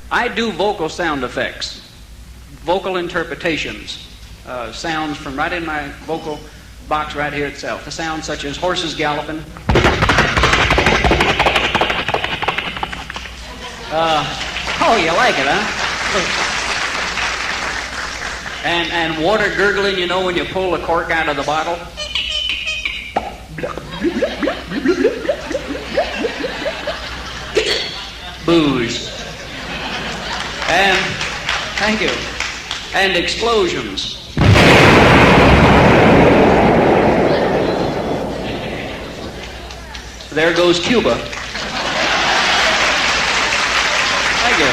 I do vocal sound effects, vocal interpretations, sounds from right in my vocal box right here itself. The sounds such as horses galloping. Oh, you like it, huh? And water gurgling, you know, when you pull the cork out of the bottle. Booze. And, thank you. And explosions. There goes Cuba. Thank you.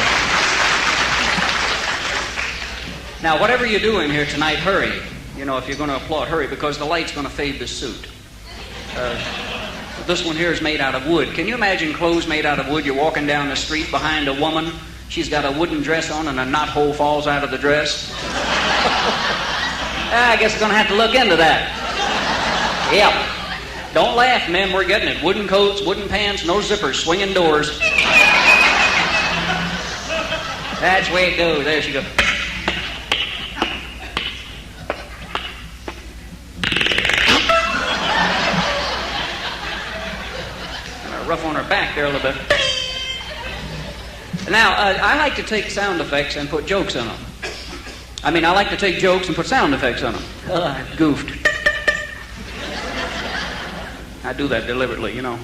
Now, whatever you're doing here tonight, hurry. You know, if you're going to applaud, hurry, because the light's going to fade the suit. This one here is made out of wood. Can you imagine clothes made out of wood? You're walking down the street behind a woman. She's got a wooden dress on and a knothole falls out of the dress. I guess we're going to have to look into that. Yep. Don't laugh, men. We're getting it. Wooden coats, wooden pants, no zippers, swinging doors. That's the way it goes. There she goes. Rough on her back there a little bit. Now, I like to take sound effects and put jokes in them. I like to take jokes and put sound effects on them. I goofed. I do that deliberately, you know.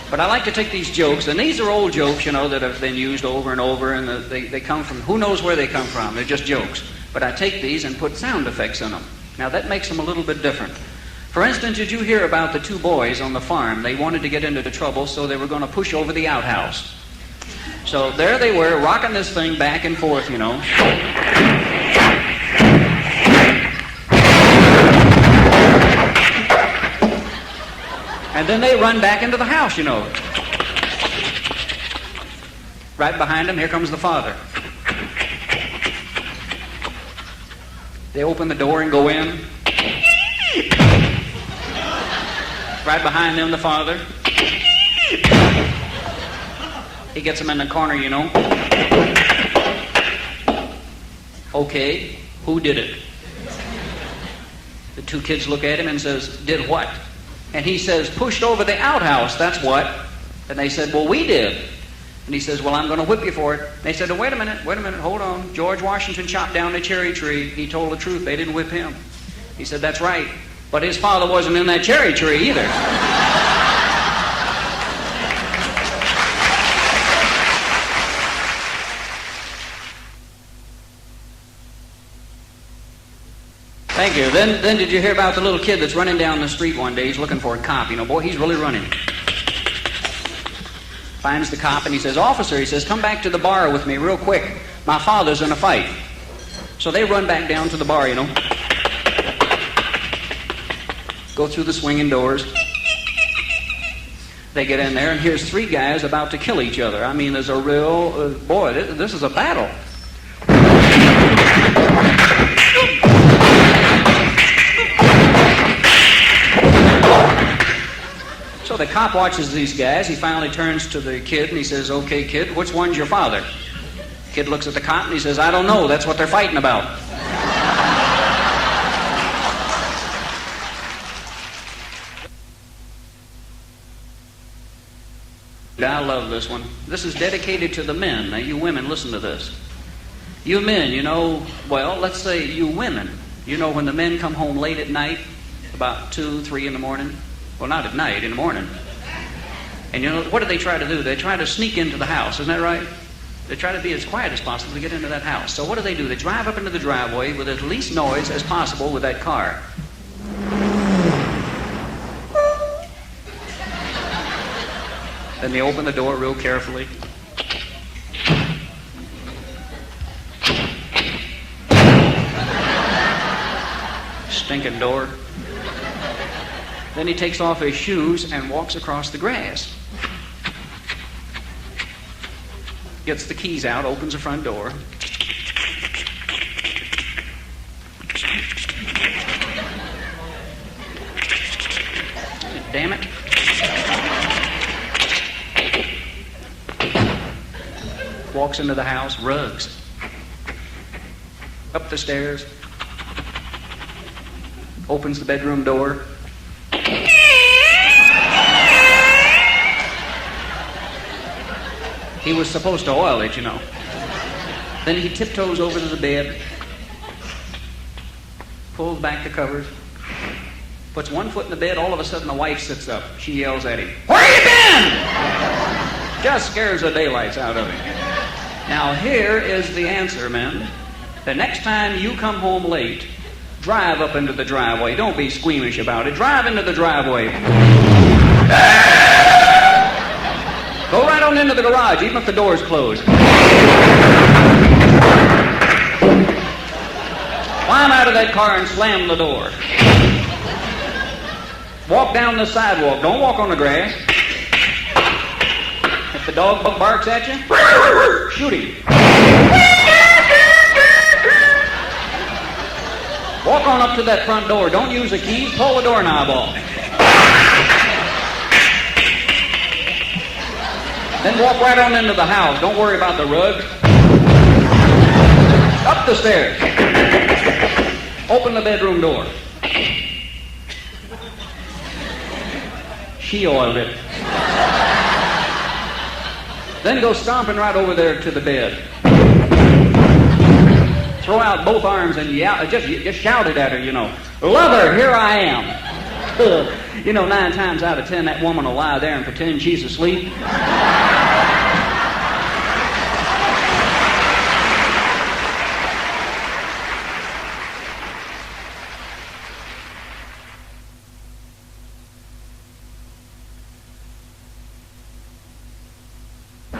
But I like to take these jokes, and these are old jokes, you know, that have been used over and over, and they come from, who knows where they come from. They're just jokes. But I take these and put sound effects in them. Now, that makes them a little bit different. For instance, did you hear about the two boys on the farm? They wanted to get into the trouble, so they were going to push over the outhouse. So there they were, rocking this thing back and forth, you know. And then they run back into the house, you know. Right behind them, here comes the father. They open the door and go in. Right behind them, the father. He gets them in the corner, you know. Okay, who did it? The two kids look at him and says, did what? And he says, pushed over the outhouse, that's what. And they said, well, we did. And he says, well, I'm going to whip you for it. And they said, oh, wait a minute, hold on. George Washington chopped down a cherry tree. He told the truth, they didn't whip him. He said, that's right. But his father wasn't in that cherry tree either. Thank you. Then did you hear about the little kid that's running down the street one day? He's looking for a cop. You know, boy, he's really running. Finds the cop and he says, officer, he says, come back to the bar with me real quick. My father's in a fight. So they run back down to the bar, you know. Go through the swinging doors. They get in there, and here's three guys about to kill each other. There's a real... boy, this is a battle. So the cop watches these guys. He finally turns to the kid, and he says, okay, kid, which one's your father? Kid looks at the cop, and he says, I don't know. That's what they're fighting about. I love this one. This is dedicated to the men. Now, you women, listen to this. You men, you know, well, let's say you women, you know, when the men come home late at night, about 2, 3 in the morning, well, not at night, in the morning, and you know, what do they try to do? They try to sneak into the house, isn't that right? They try to be as quiet as possible to get into that house. So what do? They drive up into the driveway with as least noise as possible with that car. Then they open the door real carefully. Stinking door. Then he takes off his shoes and walks across the grass. Gets the keys out, opens the front door. Damn it. walks into the house, rugs. Up the stairs, opens the bedroom door. He was supposed to oil it, you know. Then he tiptoes over to the bed, pulls back the covers, puts one foot in the bed. All of a sudden the wife sits up. She yells at him, "Where you been?" Just scares the daylights out of him. Now here is the answer, men. The next time you come home late, drive up into the driveway. Don't be squeamish about it. Drive into the driveway. Go right on into the garage, even if the door's closed. Climb out of that car and slam the door. Walk down the sidewalk. Don't walk on the grass. If the dog barks at you, shoot him. Walk on up to that front door. Don't use the keys. Pull the doorknob off. Then walk right on into the house. Don't worry about the rug. Up the stairs. Open the bedroom door. She oiled it. Then go stomping right over there to the bed. Throw out both arms and yell, just shout it at her, you know. "Lover, here I am." You know, 9 times out of 10, that woman will lie there and pretend she's asleep.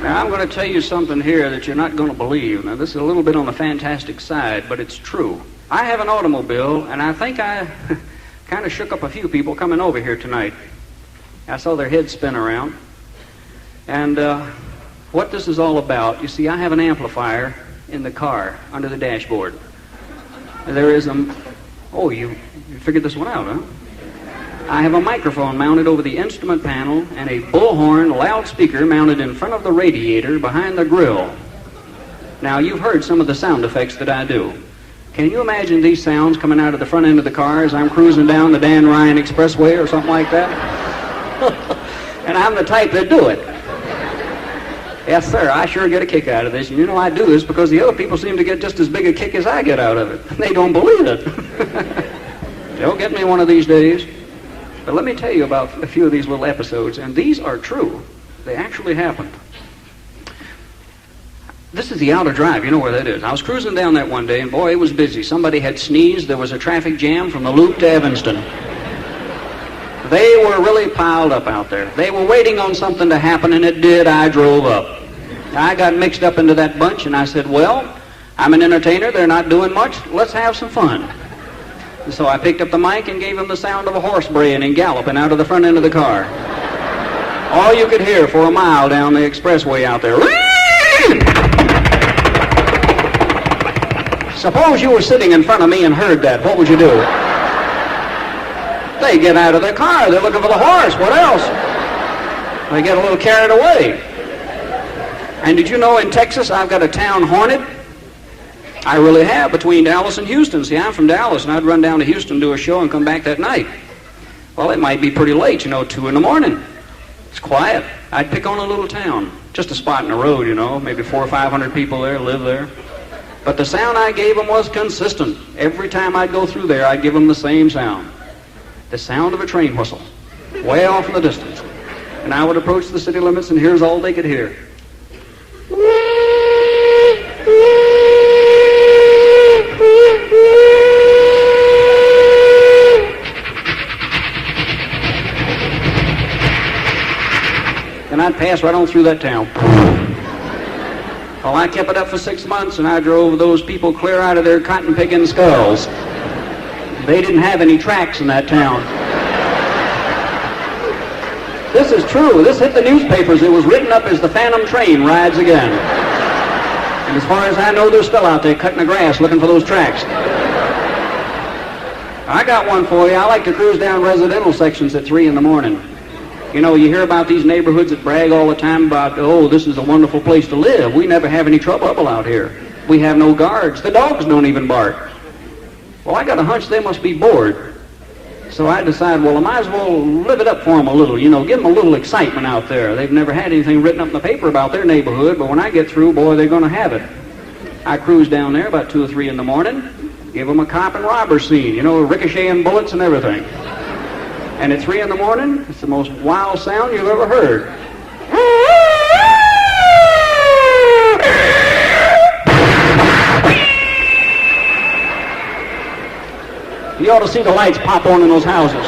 Now, I'm going to tell you something here that you're not going to believe. Now, this is a little bit on the fantastic side, but it's true. I have an automobile, and I think I kind of shook up a few people coming over here tonight. I saw their heads spin around. And what this is all about, you see, I have an amplifier in the car under the dashboard. There is a... Oh, you figured this one out, huh? I have a microphone mounted over the instrument panel and a bullhorn loudspeaker mounted in front of the radiator behind the grill. Now, you've heard some of the sound effects that I do. Can you imagine these sounds coming out of the front end of the car as I'm cruising down the Dan Ryan Expressway or something like that? And I'm the type that do it. Yes, sir, I sure get a kick out of this. And you know I do this because the other people seem to get just as big a kick as I get out of it. They don't believe it. They'll get me one of these days. But let me tell you about a few of these little episodes, and these are true. They actually happened. This is the outer drive. You know where that is. I was cruising down that one day, and boy, it was busy. Somebody had sneezed. There was a traffic jam from the Loop to Evanston. They were really piled up out there. They were waiting on something to happen, and it did. I drove up. I got mixed up into that bunch, and I said, well, I'm an entertainer. They're not doing much. Let's have some fun. And so I picked up the mic and gave them the sound of a horse braying and galloping out of the front end of the car. All you could hear for a mile down the expressway out there. Suppose you were sitting in front of me and heard that. What would you do? They get out of their car. They're looking for the horse. What else? They get a little carried away. And did you know in Texas I've got a town haunted? I really have, between Dallas and Houston. See, I'm from Dallas, and I'd run down to Houston, do a show, and come back that night. Well, it might be pretty late, 2 in the morning. It's quiet. I'd pick on a little town, just a spot in the road, maybe 400 or 500 people there live there. But the sound I gave them was consistent. Every time I'd go through there, I'd give them the same sound. The sound of a train whistle, way off in the distance. And I would approach the city limits, and here's all they could hear. And I'd pass right on through that town. Well, I kept it up for 6 months, and I drove those people clear out of their cotton-picking skulls. They didn't have any tracks in that town. This is true. This hit the newspapers. It was written up as the Phantom Train rides again. And as far as I know, they're still out there cutting the grass looking for those tracks. I got one for you. I like to cruise down residential sections at 3 in the morning. You know, you hear about these neighborhoods that brag all the time about, oh, this is a wonderful place to live. We never have any trouble out here. We have no guards. The dogs don't even bark. Well, I got a hunch they must be bored. So I decided, well, I might as well live it up for them a little, you know, give them a little excitement out there. They've never had anything written up in the paper about their neighborhood, but when I get through, boy, they're going to have it. I cruised down there about 2 or 3 in the morning, give them a cop and robber scene, you know, ricocheting bullets and everything. And at 3 in the morning, it's the most wild sound you've ever heard. You ought to see the lights pop on in those houses.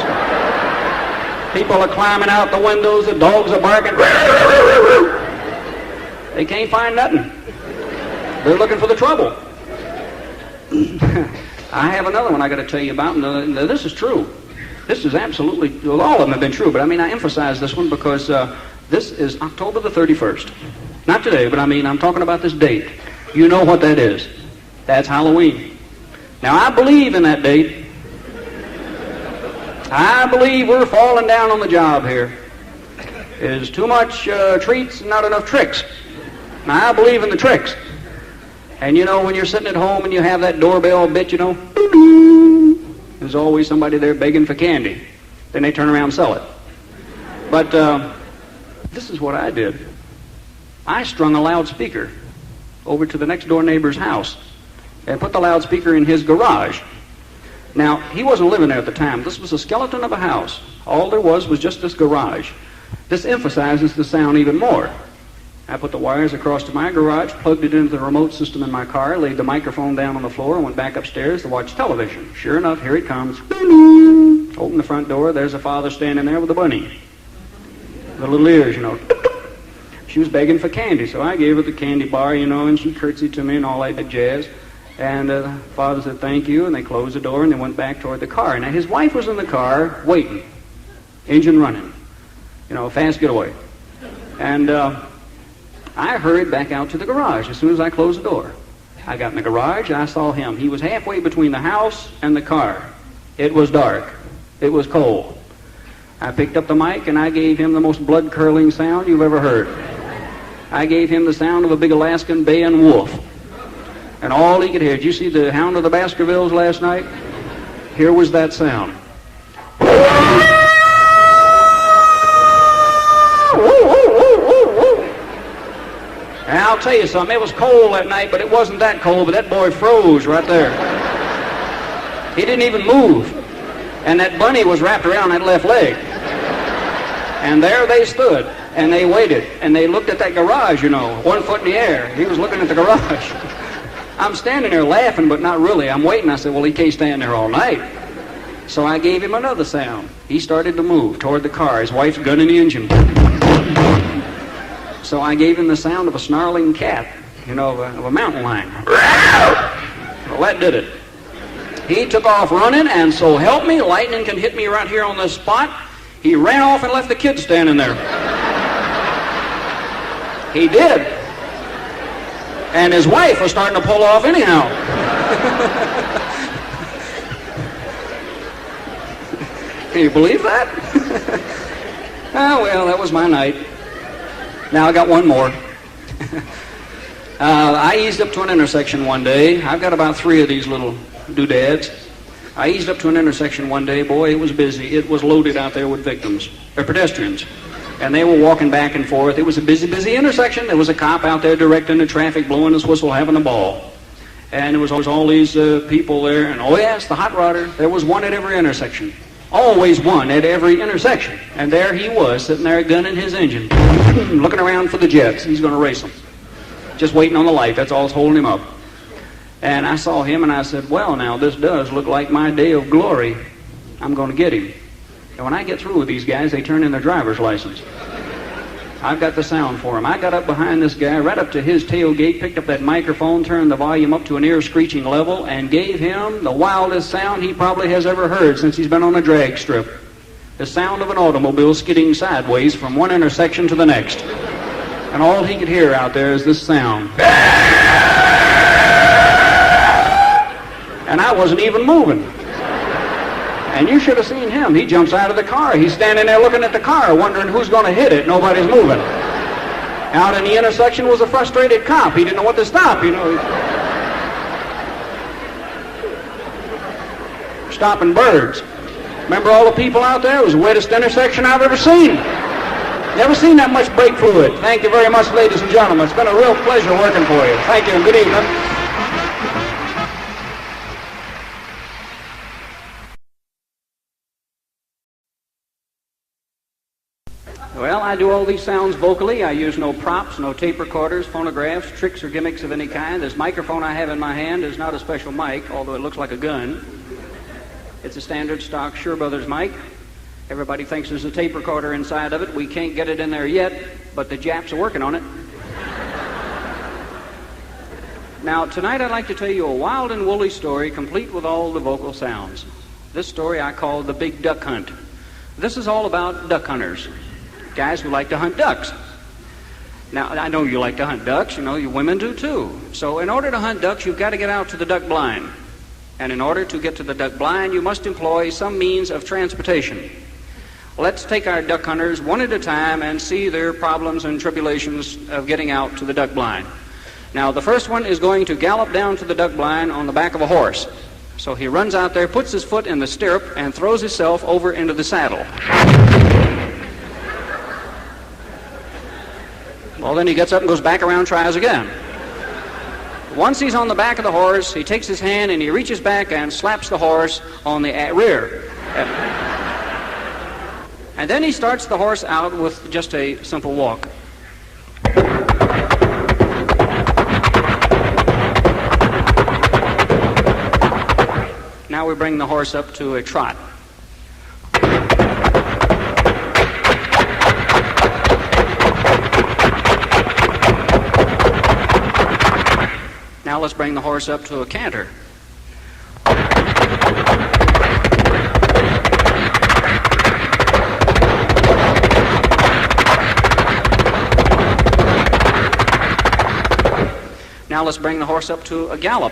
People are climbing out the windows, the dogs are barking. They can't find nothing. They're looking for the trouble. I have another one I got to tell you about, and this is true. This is absolutely, well, all of them have been true, but I mean, I emphasize this one because this is October the 31st. Not today, but I mean, I'm talking about this date. You know what that is. That's Halloween. Now, I believe in that date. I believe we're falling down on the job here. There's too much treats and not enough tricks. Now, I believe in the tricks. And you know, when you're sitting at home and you have that doorbell bit, you know, there's always somebody there begging for candy. Then they turn around and sell it. But this is what I did. I strung a loudspeaker over to the next door neighbor's house and put the loudspeaker in his garage. Now, he wasn't living there at the time. This was a skeleton of a house. All there was just this garage. This emphasizes the sound even more. I put the wires across to my garage, plugged it into the remote system in my car, laid the microphone down on the floor, and went back upstairs to watch television. Sure enough, here it comes. Open the front door, there's a father standing there with a bunny. The little ears, you know. She was begging for candy, so I gave her the candy bar, you know, and she curtsied to me and all that jazz. And the father said, thank you, and they closed the door, and they went back toward the car. Now, his wife was in the car, waiting. Engine running. You know, fast getaway. And I hurried back out to the garage as soon as I closed the door. I got in the garage, and I saw him. He was halfway between the house and the car. It was dark. It was cold. I picked up the mic, and I gave him the most blood-curdling sound you've ever heard. I gave him the sound of a big Alaskan baying wolf. And all he could hear, did you see the Hound of the Baskervilles last night? Here was that sound. And I'll tell you something, it was cold that night, but it wasn't that cold, but that boy froze right there. He didn't even move. And that bunny was wrapped around that left leg. And there they stood, and they waited, and they looked at that garage, you know, 1 foot in the air. He was looking at the garage. I'm standing there laughing, but not really. I'm waiting. I said, well, he can't stand there all night. So I gave him another sound. He started to move toward the car. His wife's gunning the engine. So I gave him the sound of a snarling cat, you know, of a mountain lion. Well, that did it. He took off running, and so help me, lightning can hit me right here on this spot. He ran off and left the kid standing there. He did. And his wife was starting to pull off anyhow. Can you believe that? Oh, well, that was my night. Now I got one more. I eased up to an intersection one day. I've got about 3 of these little doodads. I eased up to an intersection one day. Boy, it was busy. It was loaded out there with victims, or pedestrians. And they were walking back and forth. It was a busy, busy intersection. There was a cop out there directing the traffic, blowing his whistle, having a ball. And there was all these people there. And oh yes, the hot rodder. There was one at every intersection. Always one at every intersection. And there he was, sitting there gunning his engine, looking around for the jets. He's going to race them. Just waiting on the light. That's all that's holding him up. And I saw him and I said, well, now this does look like my day of glory. I'm going to get him. And when I get through with these guys, they turn in their driver's license. I've got the sound for him. I got up behind this guy, right up to his tailgate, picked up that microphone, turned the volume up to an ear-screeching level, and gave him the wildest sound he probably has ever heard since he's been on a drag strip. The sound of an automobile skidding sideways from one intersection to the next. And all he could hear out there is this sound. And I wasn't even moving. And you should have seen him. He jumps out of the car. He's standing there looking at the car, wondering who's going to hit it. Nobody's moving. Out in the intersection was a frustrated cop. He didn't know what to stop, you know. Stopping birds. Remember all the people out there? It was the wettest intersection I've ever seen. Never seen that much brake fluid. Thank you very much, ladies and gentlemen. It's been a real pleasure working for you. Thank you and good evening. Well, I do all these sounds vocally. I use no props, no tape recorders, phonographs, tricks, or gimmicks of any kind. This microphone I have in my hand is not a special mic, although it looks like a gun. It's a standard stock Shure Brothers mic. Everybody thinks there's a tape recorder inside of it. We can't get it in there yet, but the Japs are working on it. Now, tonight I'd like to tell you a wild and woolly story, complete with all the vocal sounds. This story I call The Big Duck Hunt. This is all about duck hunters. Guys who like to hunt ducks. Now, I know you like to hunt ducks, you know, you women do too. So in order to hunt ducks, you've got to get out to the duck blind. And in order to get to the duck blind, you must employ some means of transportation. Let's take our duck hunters one at a time and see their problems and tribulations of getting out to the duck blind. Now, the first one is going to gallop down to the duck blind on the back of a horse. So he runs out there, puts his foot in the stirrup, and throws himself over into the saddle. Well, then he gets up and goes back around and tries again. Once he's on the back of the horse, he takes his hand and he reaches back and slaps the horse on the rear. And then he starts the horse out with just a simple walk. Now we bring the horse up to a trot. Now let's bring the horse up to a canter. Now let's bring the horse up to a gallop.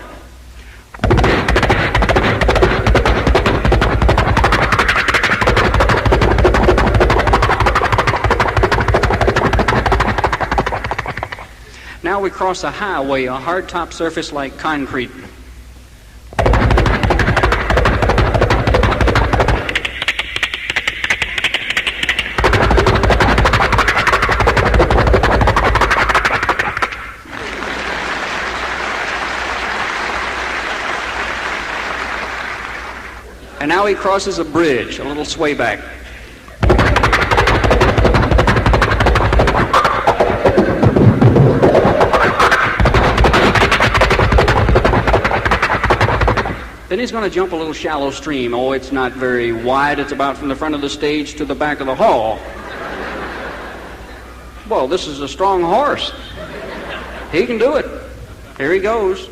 Now we cross a highway, a hard-top surface like concrete. And now he crosses a bridge, a little swayback. Then he's going to jump a little shallow stream. Oh, it's not very wide. It's about from the front of the stage to the back of the hall. Well, this is a strong horse. He can do it. Here he goes.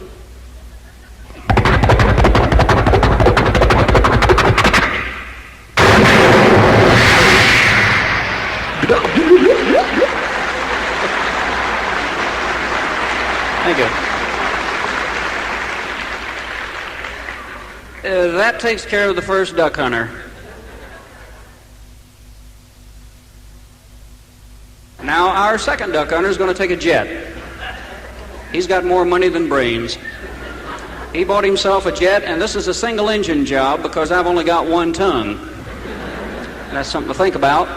Thank you. That takes care of the first duck hunter. Now our second duck hunter is going to take a jet. He's got more money than brains. He bought himself a jet, and this is a single engine job because I've only got one tongue. That's something to think about.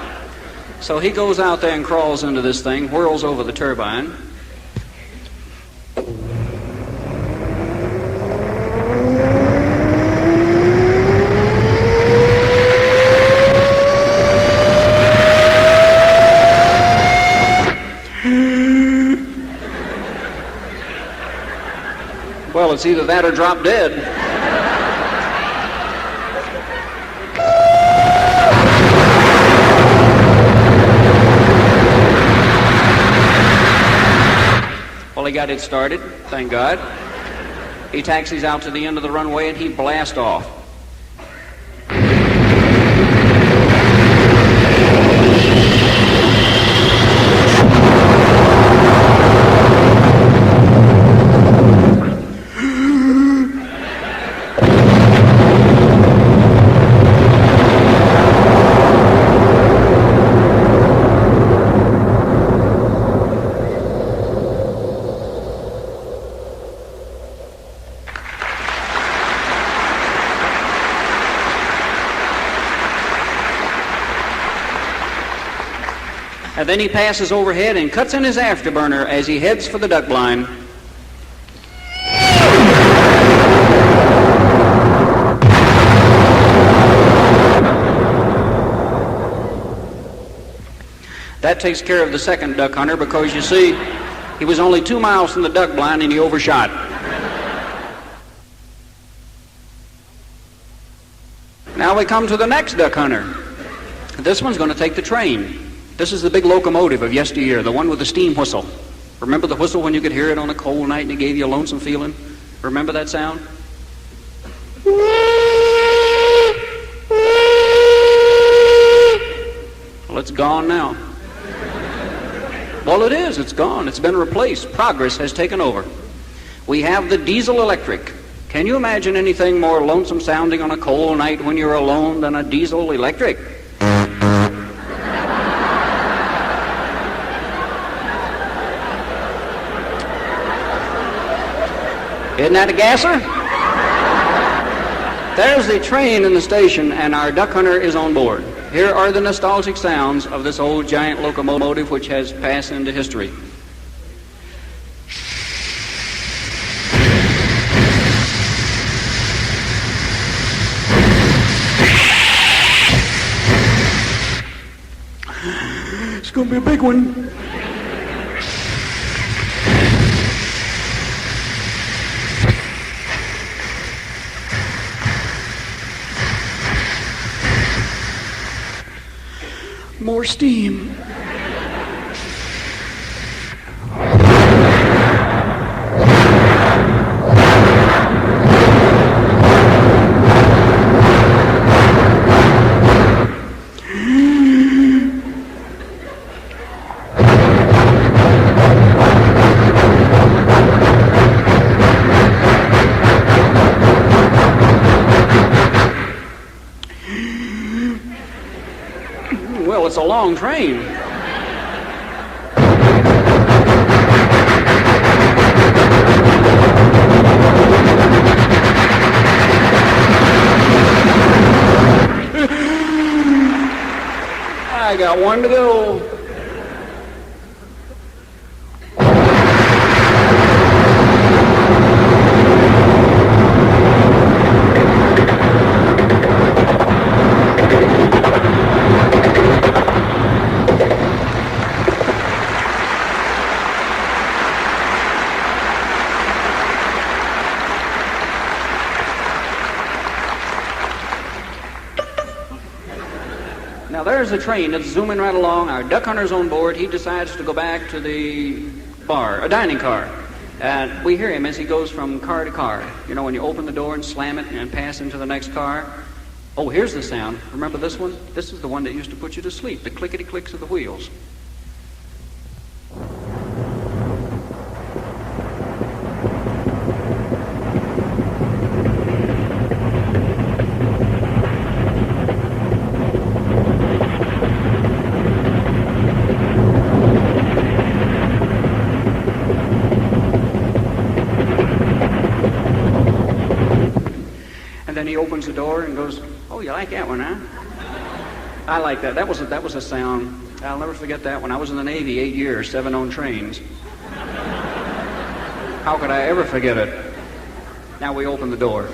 So he goes out there and crawls into this thing, whirls over the turbine. Well, it's either that or drop dead. Well, he got it started, thank God. He taxis out to the end of the runway and he blasts off. And then he passes overhead and cuts in his afterburner as he heads for the duck blind. That takes care of the second duck hunter because, you see, he was only 2 miles from the duck blind and he overshot. Now we come to the next duck hunter. This one's going to take the train. This is the big locomotive of yesteryear, the one with the steam whistle. Remember the whistle when you could hear it on a cold night and it gave you a lonesome feeling? Remember that sound? Well, it's gone now. Well, it is. It's gone. It's been replaced. Progress has taken over. We have the diesel electric. Can you imagine anything more lonesome sounding on a cold night when you're alone than a diesel electric? Isn't that a gasser? There's the train in the station, and our duck hunter is on board. Here are the nostalgic sounds of this old giant locomotive which has passed into history. It's going to be a big one. More steam. Well, it's a long train. I got one to go. Now there's the train that's zooming right along. Our duck hunter's on board. He decides to go back to the bar, a dining car. And we hear him as he goes from car to car. You know, when you open the door and slam it and pass into the next car. Oh, here's the sound. Remember this one? This is the one that used to put you to sleep, the clickety-clicks of the wheels. Then he opens the door and goes, "Oh, you like that one, huh?" I like that. That was a sound. I'll never forget that one. I was in the Navy 8 years, 7 on trains. How could I ever forget it? Now we open the door.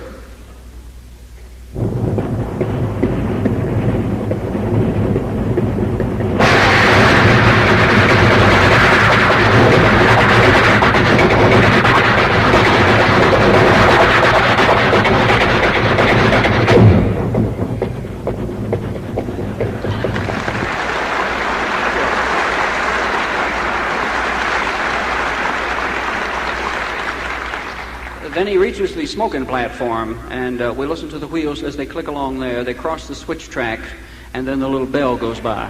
Then he reaches the smoking platform, and we listen to the wheels as they click along there. They cross the switch track, and then the little bell goes by.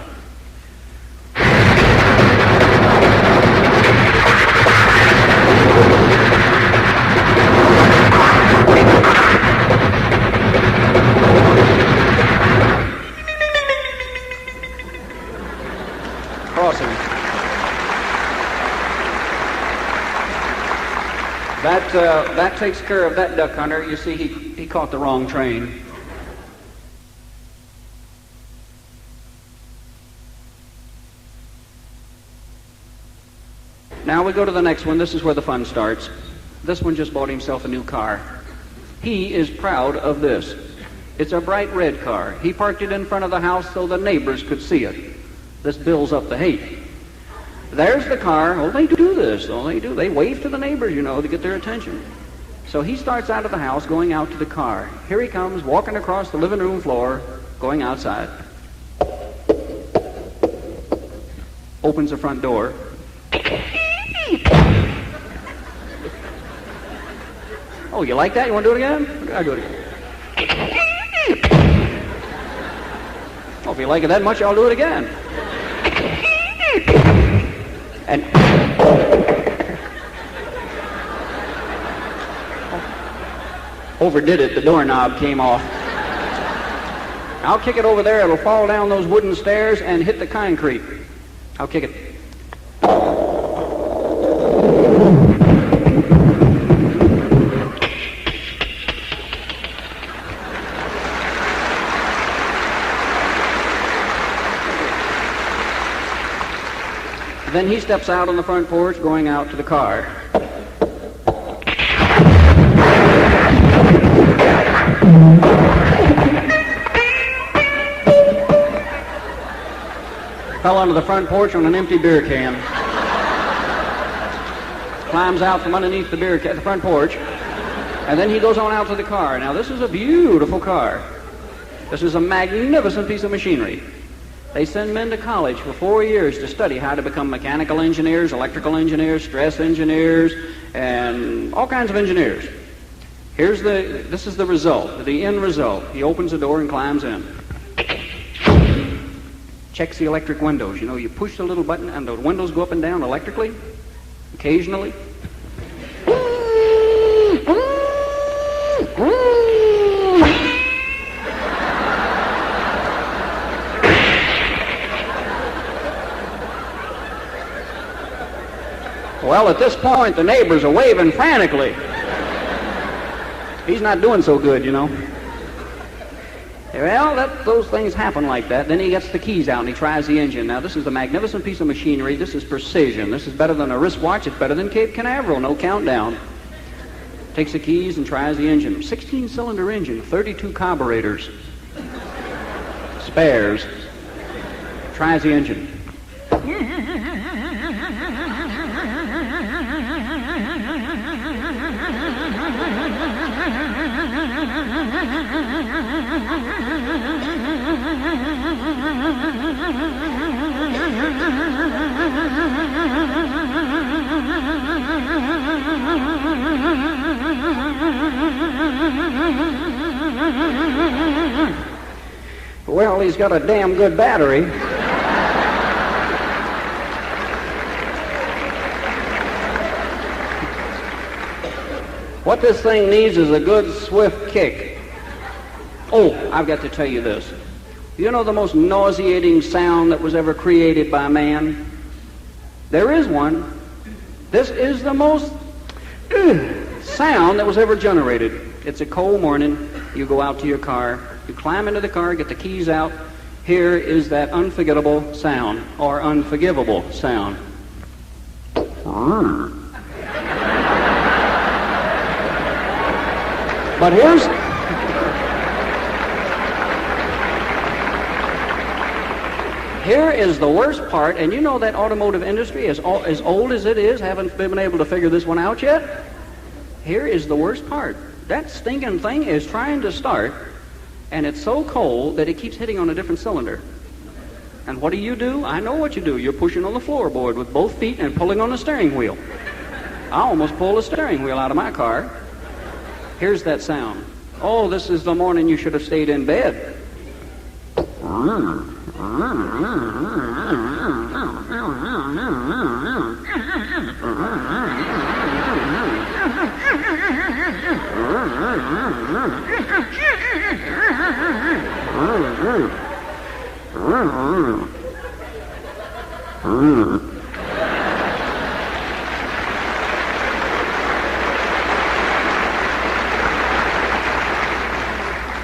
Crossing. That takes care of that duck hunter. You see, he caught the wrong train. Now we go to the next one. This is where the fun starts. This one just bought himself a new car. He is proud of this. It's a bright red car. He parked it in front of the house so the neighbors could see it. This builds up the hate. There's the car. Oh, they do this. Oh, they do. They wave to the neighbors, to get their attention. So he starts out of the house, going out to the car. Here he comes, walking across the living room floor, going outside. Opens the front door. Oh, you like that? You want to do it again? I'll do it again. Oh, if you like it that much, I'll do it again. And overdid it. The doorknob came off. I'll kick it over there. It'll fall down those wooden stairs and hit the concrete. I'll kick it. Then he steps out on the front porch, going out to the car. Fell onto the front porch on an empty beer can. Climbs out from underneath the front porch, and then he goes on out to the car. Now, this is a beautiful car. This is a magnificent piece of machinery. They send men to college for 4 years to study how to become mechanical engineers, electrical engineers, stress engineers, and all kinds of engineers. This is the result, the end result. He opens the door and climbs in. Checks the electric windows. You push the little button and the windows go up and down electrically, occasionally. Well, at this point, the neighbors are waving frantically. He's not doing so good, Well, those things happen like that. Then he gets the keys out and he tries the engine. Now, this is a magnificent piece of machinery. This is precision. This is better than a wristwatch. It's better than Cape Canaveral. No countdown. Takes the keys and tries the engine. 16-cylinder engine, 32 carburetors. Spares. Tries the engine. Well, he's got a damn good battery. What this thing needs is a good, swift kick. Oh, I've got to tell you this. You know the most nauseating sound that was ever created by man? There is one. This is the most sound that was ever generated. It's a cold morning. You go out to your car. You climb into the car, get the keys out. Here is that unforgettable sound, or unforgivable sound. But here is the worst part, and you know that automotive industry, as old as it is, haven't been able to figure this one out yet. Here is the worst part. That stinking thing is trying to start, and it's so cold that it keeps hitting on a different cylinder. And what do? I know what you do. You're pushing on the floorboard with both feet and pulling on the steering wheel. I almost pulled the steering wheel out of my car. Here's that sound. Oh, this is the morning you should have stayed in bed.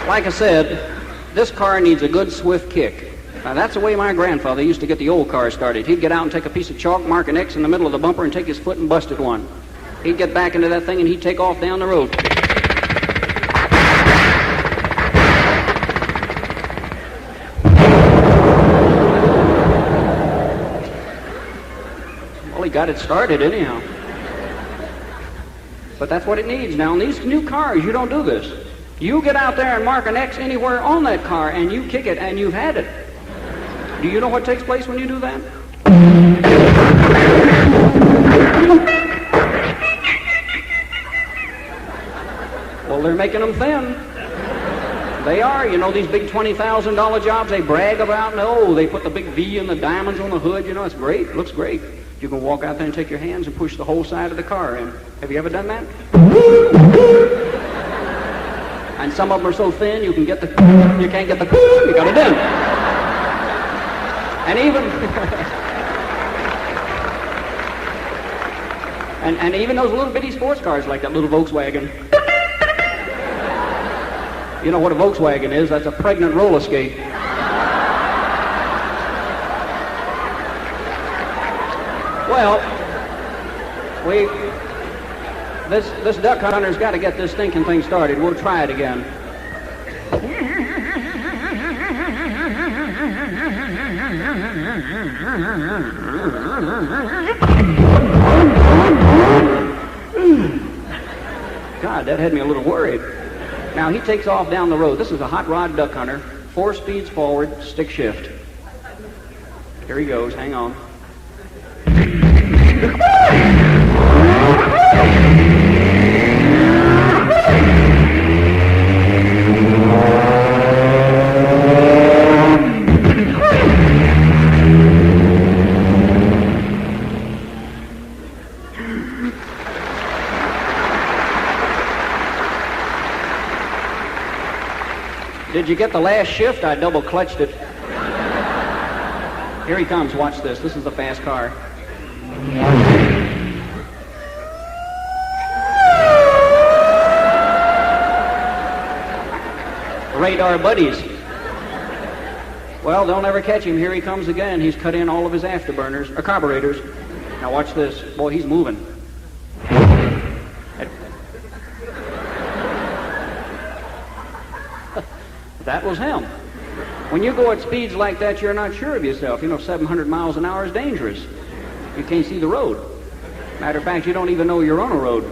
Like I said, this car needs a good swift kick. Now, that's the way my grandfather used to get the old car started. He'd get out and take a piece of chalk, mark an X in the middle of the bumper, and take his foot and busted one. He'd get back into that thing, and he'd take off down the road. Well, he got it started anyhow. But that's what it needs now. In these new cars, you don't do this. You get out there and mark an X anywhere on that car, and you kick it, and you've had it. Do you know what takes place when you do that? Well, they're making them thin. They are. You know, these big $20,000 jobs they brag about, and oh, they put the big V and the diamonds on the hood. You know, it's great. It looks great. You can walk out there and take your hands and push the whole side of the car in. Have you ever done that? And some of them are so thin you can't get the you got it in. And even and even those little bitty sports cars like that little Volkswagen. You know what a Volkswagen is? That's a pregnant roller skate. Well, this duck hunter's got to get this stinking thing started. We'll try it again. God, that had me a little worried. Now, he takes off down the road. This is a hot rod duck hunter. 4 speeds forward, stick shift. Here he goes. Hang on. Did you get the last shift? I double clutched it. Here he comes. Watch this. This is a fast car. Radar buddies. Well, they'll never catch him. Here he comes again. He's cut in all of his afterburners, or carburetors. Now watch this. Boy, he's moving. That was him. When you go at speeds like that, you're not sure of yourself. You know, 700 miles an hour is dangerous. You can't see the road. Matter of fact, you don't even know you're on a road.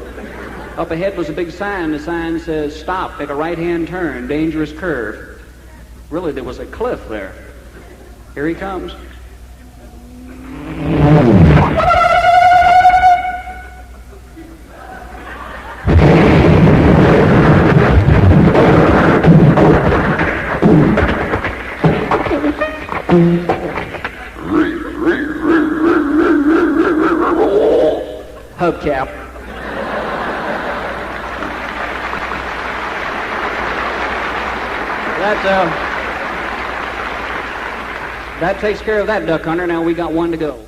Up ahead was a big sign. The sign says, "Stop at a right-hand turn, dangerous curve." Really, there was a cliff there. Here he comes. Hubcap. That takes care of that duck hunter. Now we got one to go.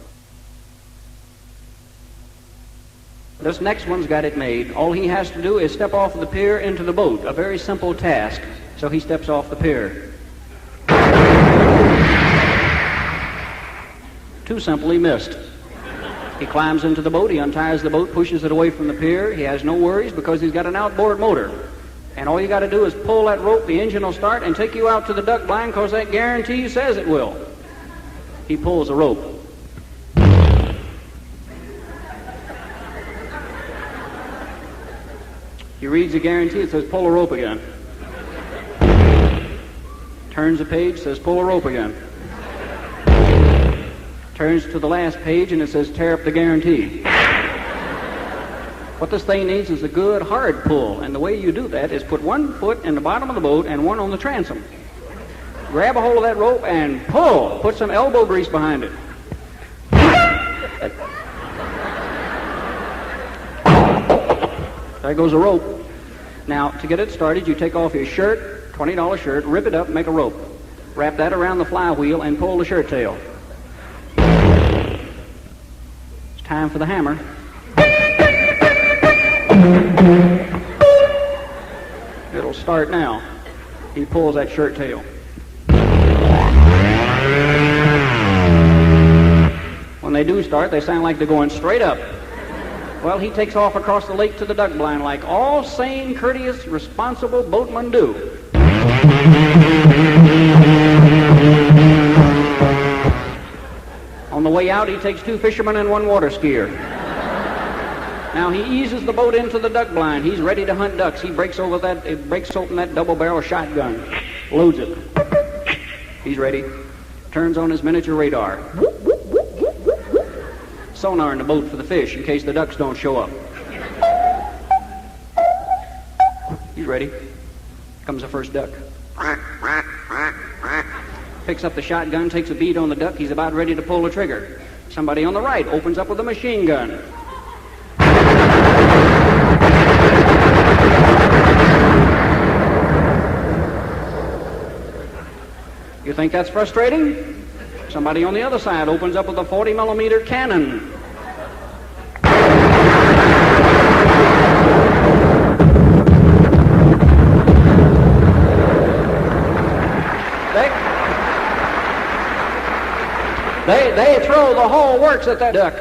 This next one's got it made. All he has to do is step off the pier into the boat. A very simple task. So he steps off the pier. Too simple, he missed. He climbs into the boat, he unties the boat, pushes it away from the pier. He has no worries because he's got an outboard motor. And all you got to do is pull that rope, the engine will start and take you out to the duck blind because that guarantee says it will. He pulls the rope. He reads the guarantee, it says pull the rope again. Turns the page, says pull the rope again. Turns to the last page and it says tear up the guarantee. What this thing needs is a good hard pull, and the way you do that is put one foot in the bottom of the boat and one on the transom. Grab a hold of that rope and pull. Put some elbow grease behind it. There goes the rope. Now, to get it started, you take off your shirt, $20 shirt, rip it up, and make a rope. Wrap that around the flywheel and pull the shirt tail. It's time for the hammer. It'll start now. He pulls that shirt tail. When they do start, they sound like they're going straight up. Well, he takes off across the lake to the duck blind like all sane, courteous, responsible boatmen do. On the way out, he takes 2 fishermen and 1 water skier. Now he eases the boat into the duck blind. He's ready to hunt ducks. He breaks open that double-barrel shotgun, loads it. He's ready. Turns on his miniature radar. Sonar in the boat for the fish in case the ducks don't show up. He's ready. Comes the first duck. Picks up the shotgun, takes a bead on the duck. He's about ready to pull the trigger. Somebody on the right opens up with a machine gun. You think that's frustrating? Somebody on the other side opens up with a 40-millimeter cannon. They throw the whole works at that duck.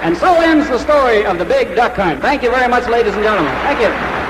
And so ends the story of the big duck hunt. Thank you very much, ladies and gentlemen. Thank you.